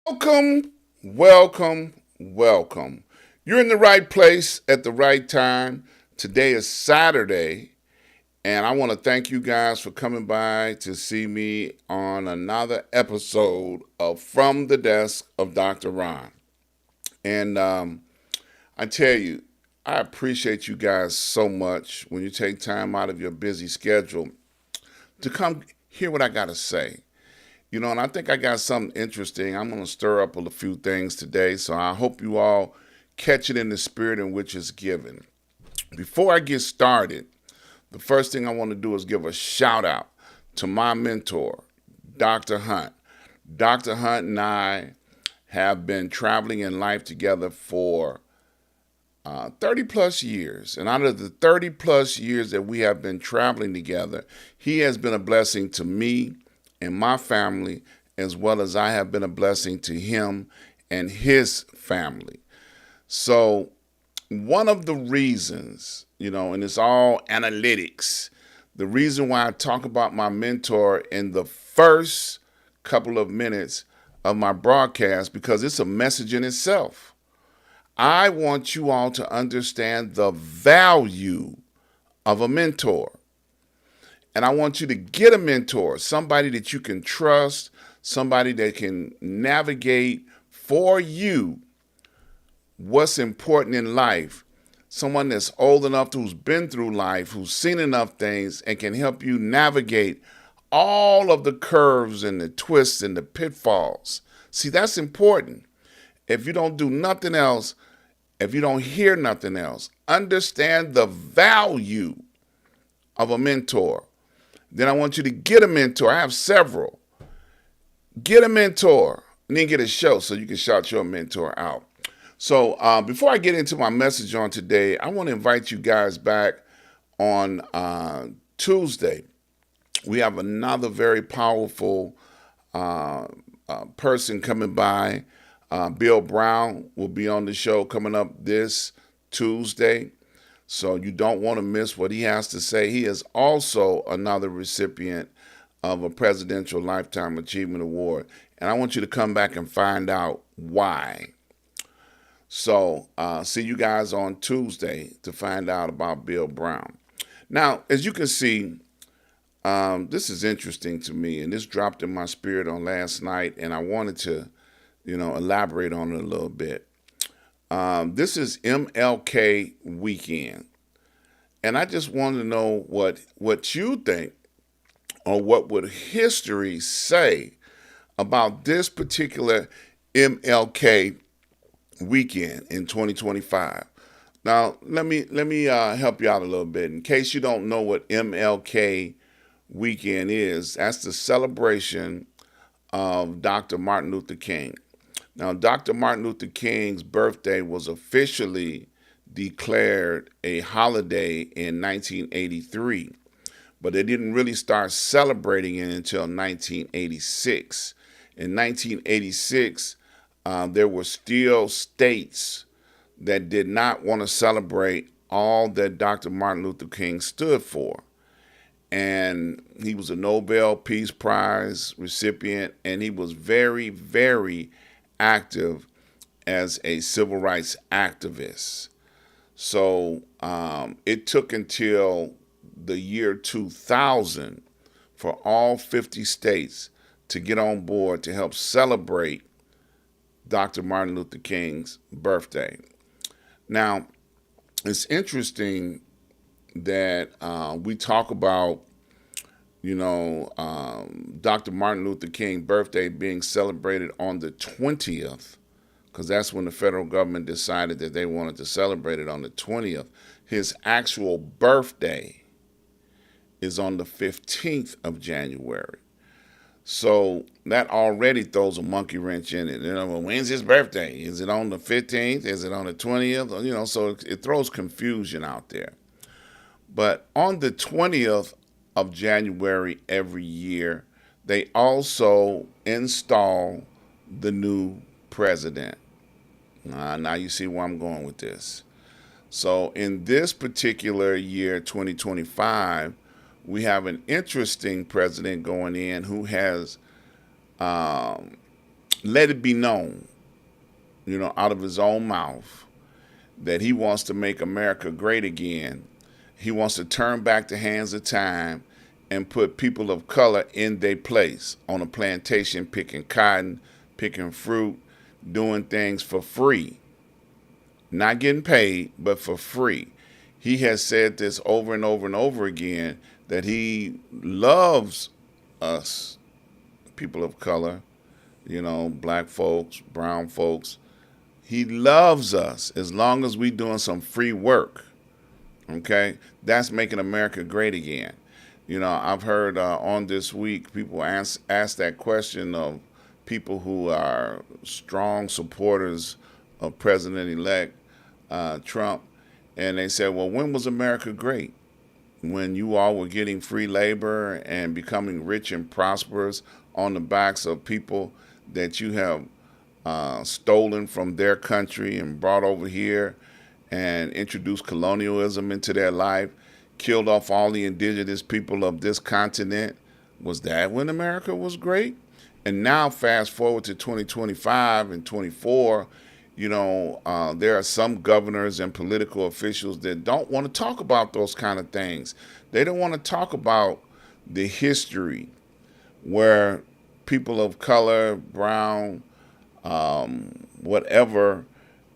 Welcome, welcome, welcome. You're in the right place at the right time. Today is Saturday, and I want to thank you guys for coming by to see me on another episode of From the Desk of Dr. Ron. And I tell you, I appreciate you guys so much when you take time out of your busy schedule to come hear what I got to say. And I think I got something interesting. I'm going to stir up a few things today, so I hope you all catch it in the spirit in which it's given. Before I get started, the first thing I want to do is give a shout out to my mentor, Dr. Hunt. Dr. Hunt and I have been traveling in life together for 30 plus years. And out of the 30 plus years that we have been traveling together, he has been a blessing to me and my family, as well as I have been a blessing to him and his family. So one of the reasons, and it's all analytics, the reason why I talk about my mentor in the first couple of minutes of my broadcast, because it's a message in itself. I want you all to understand the value of a mentor. And I want you to get a mentor, somebody that you can trust, somebody that can navigate for you what's important in life, someone that's old enough, who's been through life, who's seen enough things, and can help you navigate all of the curves and the twists and the pitfalls. See, that's important. If you don't do nothing else, if you don't hear nothing else, understand the value of a mentor. Then I want you to get a mentor. I have several. Get a mentor and then get a show so you can shout your mentor out. So before I get into my message on today, I want to invite you guys back on Tuesday. We have another very powerful person coming by. Bill Brown will be on the show coming up this Tuesday. So you don't want to miss what he has to say. He is also another recipient of a Presidential Lifetime Achievement Award. And I want you to come back and find out why. So see you guys on Tuesday to find out about Bill Brown. Now, as you can see, this is interesting to me, and this dropped in my spirit on last night, and I wanted to, elaborate on it a little bit. This is MLK weekend, and I just want to know what you think, or what would history say about this particular MLK weekend in 2025. Now, let me help you out a little bit. In case you don't know what MLK weekend is, that's the celebration of Dr. Martin Luther King. Now, Dr. Martin Luther King's birthday was officially declared a holiday in 1983, but they didn't really start celebrating it until 1986. In 1986, there were still states that did not want to celebrate all that Dr. Martin Luther King stood for. And he was a Nobel Peace Prize recipient, and he was very, very active as a civil rights activist. So it took until the year 2000 for all 50 states to get on board to help celebrate Dr. Martin Luther King's birthday. Now, it's interesting that we talk about, Dr. Martin Luther King's birthday being celebrated on the 20th, because that's when the federal government decided that they wanted to celebrate it on the 20th. His actual birthday is on the 15th of January. So that already throws a monkey wrench in it. When's his birthday? Is it on the 15th? Is it on the 20th? So it throws confusion out there. But on the 20th of January every year, they also install the new president. Now you see where I'm going with this. So in this particular year, 2025, we have an interesting president going in who has um, let it be known, out of his own mouth, that he wants to make America great again. He wants to turn back the hands of time and put people of color in their place on a plantation, picking cotton, picking fruit, doing things for free. Not getting paid, but for free. He has said this over and over and over again that he loves us, people of color, black folks, brown folks. He loves us as long as we doing some free work. Okay, that's making America great again. I've heard on this week people ask that question of people who are strong supporters of President-elect Trump, and they said, "Well, when was America great? When you all were getting free labor and becoming rich and prosperous on the backs of people that you have stolen from their country and brought over here and introduced colonialism into their life, killed off all the indigenous people of this continent. Was that when America was great?" And now fast forward to 2025 and 24, there are some governors and political officials that don't want to talk about those kind of things. They don't want to talk about the history where people of color, brown, whatever,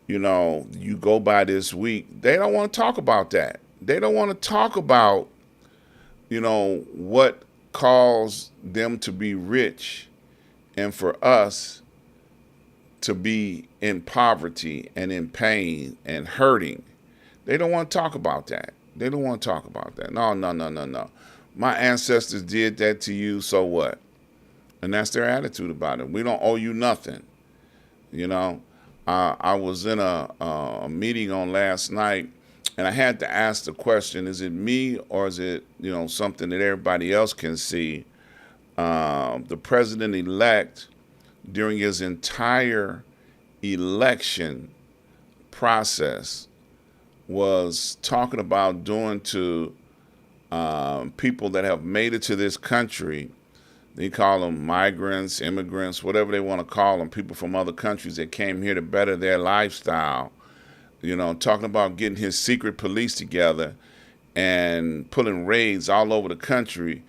you go by this week. They don't want to talk about that. They don't want to talk about, what caused them to be rich and for us to be in poverty and in pain and hurting. They don't want to talk about that. They don't want to talk about that. No, no, no, no, no. My ancestors did that to you, so what? And that's their attitude about it. We don't owe you nothing. I was in a meeting on last night, and I had to ask the question, is it me or is it, something that everybody else can see? The president-elect, during his entire election process, was talking about doing to people that have made it to this country. They call them migrants, immigrants, whatever they want to call them, people from other countries that came here to better their lifestyle. Talking about getting his secret police together and pulling raids all over the country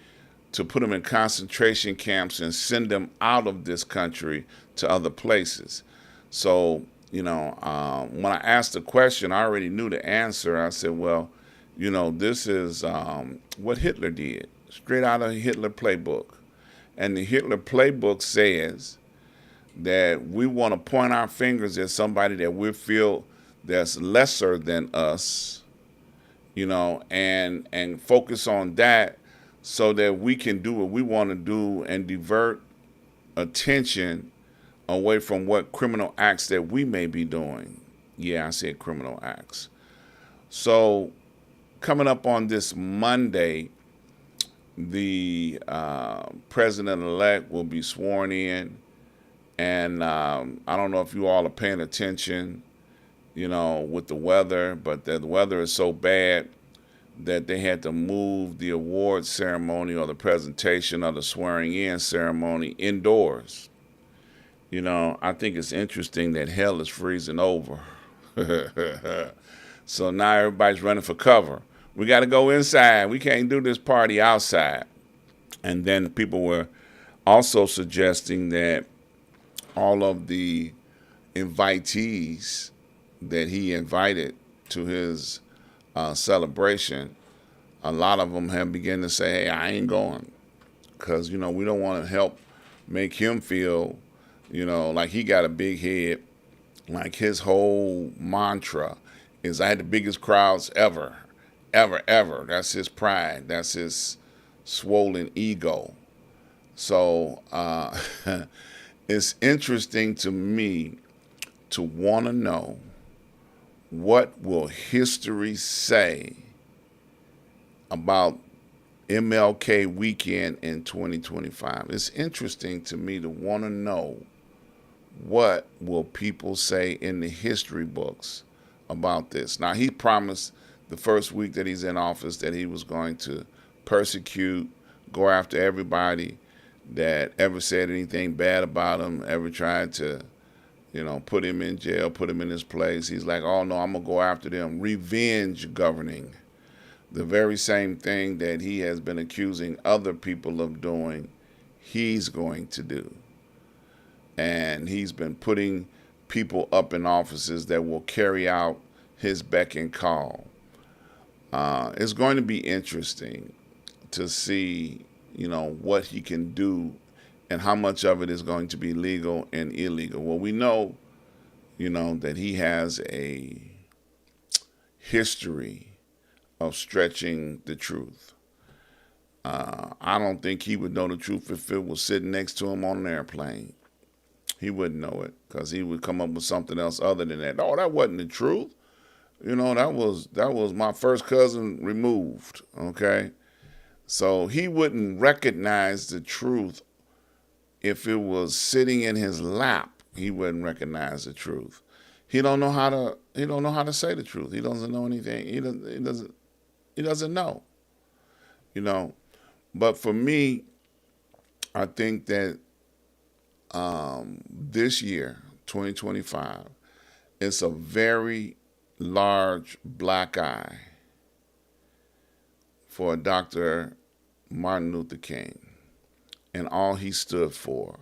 to put them in concentration camps and send them out of this country to other places. So, when I asked the question, I already knew the answer. I said, well, this is what Hitler did, straight out of the Hitler playbook. And the Hitler playbook says that we want to point our fingers at somebody that we feel that's lesser than us, and focus on that so that we can do what we want to do and divert attention away from what criminal acts that we may be doing. Yeah, I said criminal acts. So coming up on this Monday, the president-elect will be sworn in. And I don't know if you all are paying attention, with the weather, but the weather is so bad that they had to move the award ceremony or the presentation or the swearing in ceremony indoors. I think it's interesting that hell is freezing over. So now everybody's running for cover. We got to go inside. We can't do this party outside. And then people were also suggesting that all of the invitees that he invited to his celebration, a lot of them have begun to say, hey, I ain't going. Because, we don't want to help make him feel, like he got a big head. Like his whole mantra is, I had the biggest crowds ever, ever, ever. That's his pride. That's his swollen ego. So it's interesting to me to want to know, what will history say about MLK weekend in 2025. It's interesting to me to want to know what will people say in the history books about this. Now, he promised the first week that he's in office that he was going to persecute, go after everybody that ever said anything bad about him, ever tried to, put him in jail, put him in his place. He's like, oh no, I'm going to go after them. Revenge governing. The very same thing that he has been accusing other people of doing, he's going to do. And he's been putting people up in offices that will carry out his beck and call. It's going to be interesting to see, what he can do and how much of it is going to be legal and illegal. Well, we know, that he has a history of stretching the truth. I don't think he would know the truth if it was sitting next to him on an airplane. He wouldn't know it because he would come up with something else other than that. Oh, that wasn't the truth. That was my first cousin removed. Okay, so he wouldn't recognize the truth if it was sitting in his lap. He wouldn't recognize the truth. He don't know how to. He don't know how to say the truth. He doesn't know anything. He doesn't know. But for me, I think that this year, 2025, it's a very large black eye for Dr. Martin Luther King and all he stood for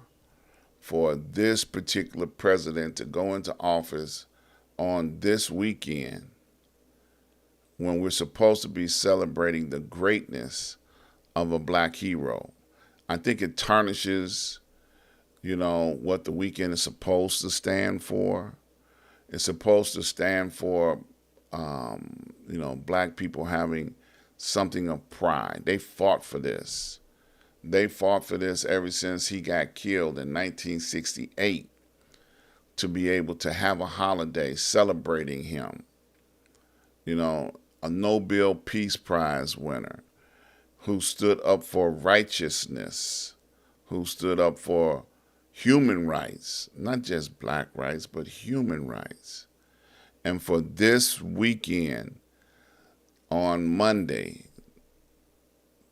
this particular president to go into office on this weekend when we're supposed to be celebrating the greatness of a black hero. I think it tarnishes what the weekend is supposed to stand for. It's supposed to stand for, black people having something of pride. They fought for this. They fought for this ever since he got killed in 1968 to be able to have a holiday celebrating him. A Nobel Peace Prize winner who stood up for righteousness, who stood up for human rights, not just black rights, but human rights. And for this weekend, on Monday,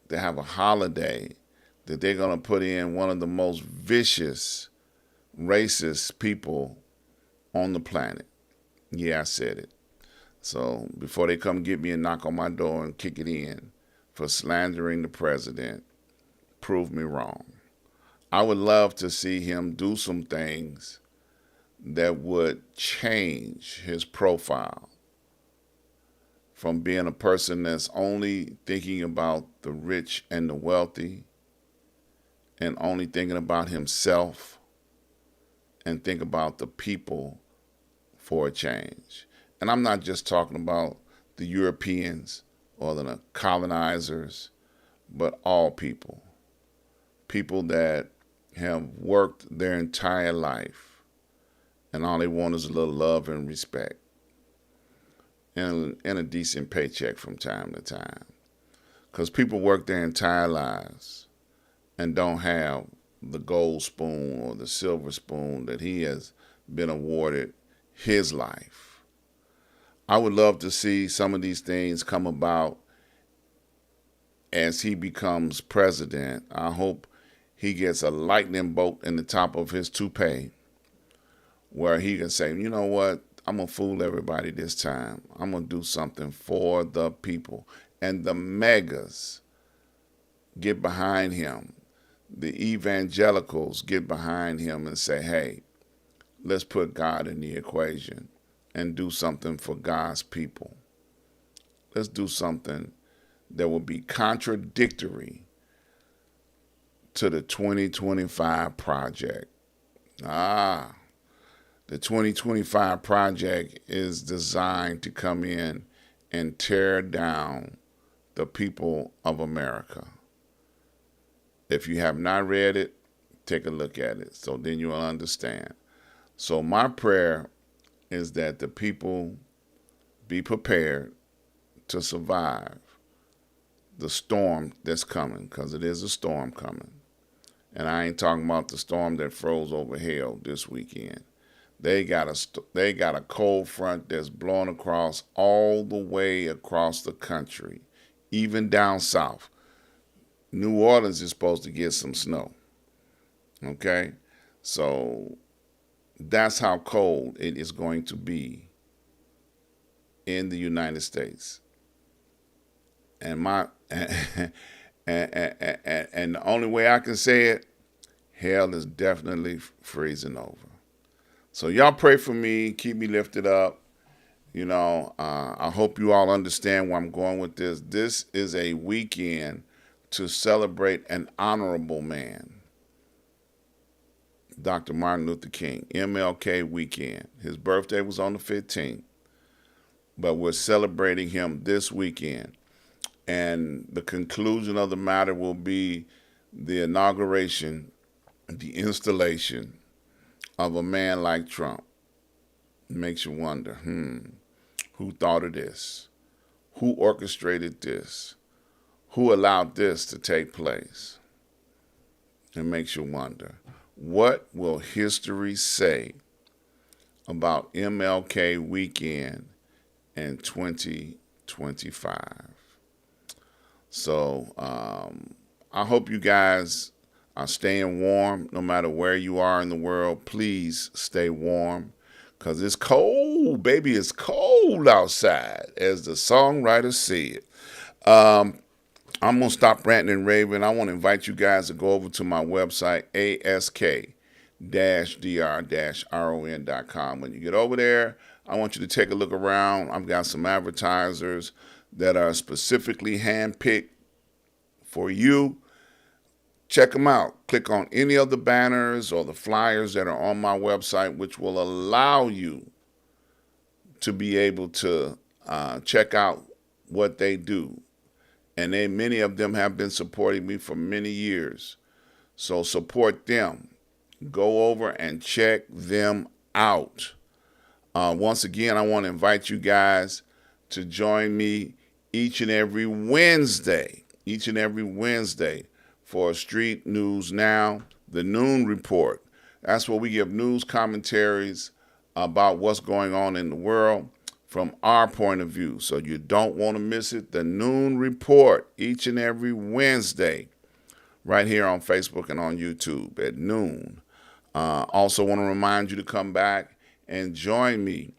they have a holiday that they're going to put in one of the most vicious, racist people on the planet. Yeah, I said it. So before they come get me and knock on my door and kick it in for slandering the president, prove me wrong. I would love to see him do some things that would change his profile from being a person that's only thinking about the rich and the wealthy and only thinking about himself and think about the people for a change. And I'm not just talking about the Europeans or the colonizers, but all people. People that have worked their entire life and all they want is a little love and respect and a decent paycheck from time to time. Because people work their entire lives and don't have the gold spoon or the silver spoon that he has been awarded his life. I would love to see some of these things come about as he becomes president. I hope he gets a lightning bolt in the top of his toupee where he can say, you know what, I'm going to fool everybody this time. I'm going to do something for the people. And the megas get behind him. The evangelicals get behind him and say, hey, let's put God in the equation and do something for God's people. Let's do something that will be contradictory to the 2025 project. The 2025 project is designed to come in and tear down the people of America. If you have not read it, take a look at it so then you'll understand. So my prayer is that the people be prepared to survive the storm that's coming, because it is a storm coming. And I ain't talking about the storm that froze over hell this weekend. They got a cold front that's blowing across all the way across the country, even down south. New Orleans is supposed to get some snow. Okay, so that's how cold it is going to be in the United States. And my and the only way I can say it, hell is definitely freezing over. So y'all pray for me, keep me lifted up. I hope you all understand where I'm going with this. This is a weekend to celebrate an honorable man, Dr. Martin Luther King, MLK weekend. His birthday was on the 15th, but we're celebrating him this weekend. And the conclusion of the matter will be the inauguration, the installation of a man like Trump. It makes you wonder, who thought of this? Who orchestrated this? Who allowed this to take place? It makes you wonder, what will history say about MLK weekend in 2025? So I hope you guys are staying warm no matter where you are in the world. Please stay warm, because it's cold, baby. It's cold outside, as the songwriter said. I'm going to stop ranting and raving. I want to invite you guys to go over to my website, ask-dr-ron.com. When you get over there, I want you to take a look around. I've got some advertisers that are specifically handpicked for you. Check them out. Click on any of the banners or the flyers that are on my website, which will allow you to be able to check out what they do. And many of them have been supporting me for many years. So support them. Go over and check them out. Once again, I want to invite you guys to join me each and every Wednesday for Street News Now, the Noon Report. That's where we give news commentaries about what's going on in the world from our point of view. So you don't want to miss it. The Noon Report, each and every Wednesday, right here on Facebook and on YouTube at noon. Also want to remind you to come back and join me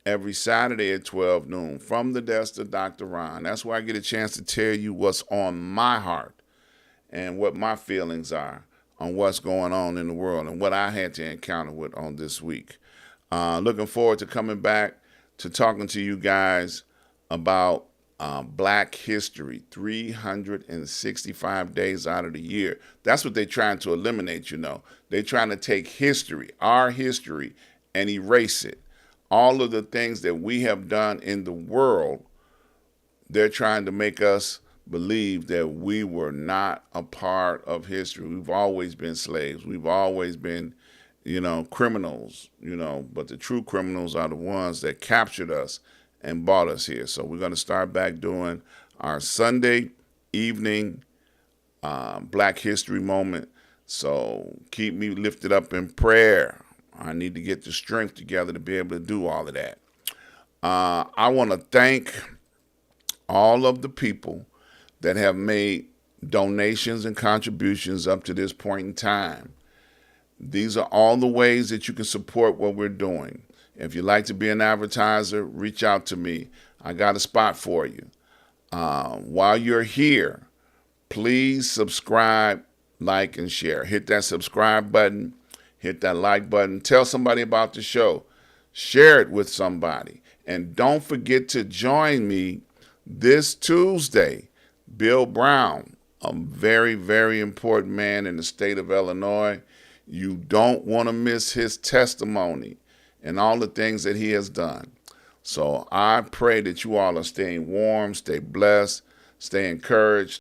every Saturday at 12 noon from the desk to Dr. Ron. That's where I get a chance to tell you what's on my heart and what my feelings are on what's going on in the world and what I had to encounter with on this week. Looking forward to coming back to talking to you guys about Black history, 365 days out of the year. That's what they're trying to eliminate, They're trying to take history, our history, and erase it. All of the things that we have done in the world, they're trying to make us believe that we were not a part of history. We've always been slaves. We've always been, criminals, but the true criminals are the ones that captured us and brought us here. So we're going to start back doing our Sunday evening Black History moment. So keep me lifted up in prayer. I need to get the strength together to be able to do all of that. I want to thank all of the people that have made donations and contributions up to this point in time. These are all the ways that you can support what we're doing. If you'd like to be an advertiser, reach out to me. I got a spot for you. While you're here, please subscribe, like, and share. Hit that subscribe button. Hit that like button. Tell somebody about the show. Share it with somebody. And don't forget to join me this Tuesday. Bill Brown, a very, very important man in the state of Illinois. You don't want to miss his testimony and all the things that he has done. So I pray that you all are staying warm, stay blessed, stay encouraged.